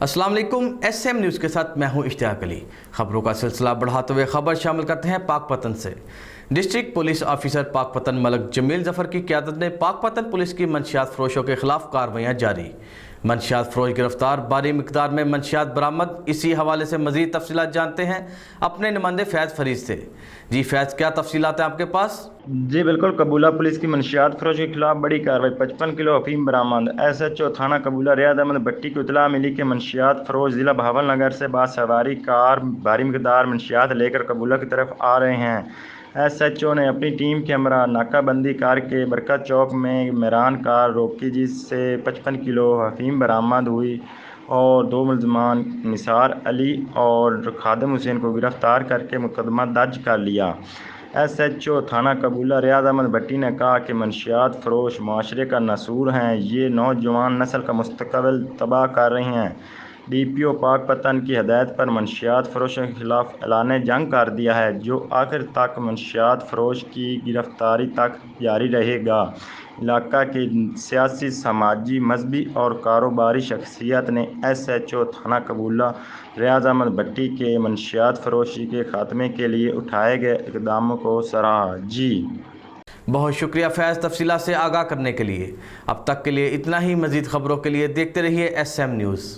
अस्सलाम वालेकुम। SM news के साथ मैं हूं इश्तियाक अली। खबरों का सिलसिला बढ़ाते हुए खबर शामिल करते हैं पाकपतन से। District police officer Pakpattan Malik Jameel Zafar की क़यादत में पाकपतन पुलिस की मंशियात फरोशों के खिलाफ कार्रवाइयाँ जारी। मंशियात फरोश गिरफ्तार, भारी मिकदार में मंशियात बरामद। इसी हवाले से मज़ीद तफसीलात जानते हैं अपने नुमाइंदे फैज़ फरीद से। जी फैज़, क्या तफसीलात हैं आपके पास? जी बिल्कुल, कबूला पुलिस की मंशियात फरोश के खिलाफ बड़ी कार्रवाई। 55 किलो अफीम बरामद। SHO थाना कबूला रियाद अहमद भट्टी को इतला मिली कि मंशियात फरोश जिला बहावलनगर से बासवारी कार भारी मिकदार मंशियात लेकर कबूला की तरफ आ रहे हैं। SHO ने अपनी टीम के हमरा नाकाबंदी करके बरकत चौक में मेरान कार रोकी, जिससे 55 किलो अफीम बरामद हुई और दो मुलजमान निसार अली और खादिम हुसैन को गिरफ्तार करके मुकदमा दर्ज कर लिया। SHO थाना कबूला रियाद अहमद भट्टी ने कहा कि मंशियात फरोश माशरे का नसूर हैं, ये नौजवान नस्ल का मुस्तकबिल तबाह कर रही हैं। DPO पाकपतन की हदायत पर मंशियात फरोशों के खिलाफ ऐलान जंग कर दिया है, जो आखिर तक मंशियात फरोश की गिरफ्तारी तक जारी रहेगा। इलाका की सियासी, समाजी, मजहबी और कारोबारी शख्सियत ने SHO थाना कबूला रियाद अहमद भट्टी के मंशियात फरोशी के खात्मे के लिए उठाए गए इक़दामों को सराहा। जी बहुत शुक्रिया फैज़, तफसीलात से आगाह करने के लिए। अब तक के लिए इतना ही। मज़ीद खबरों के लिए देखते रहिए SM न्यूज़।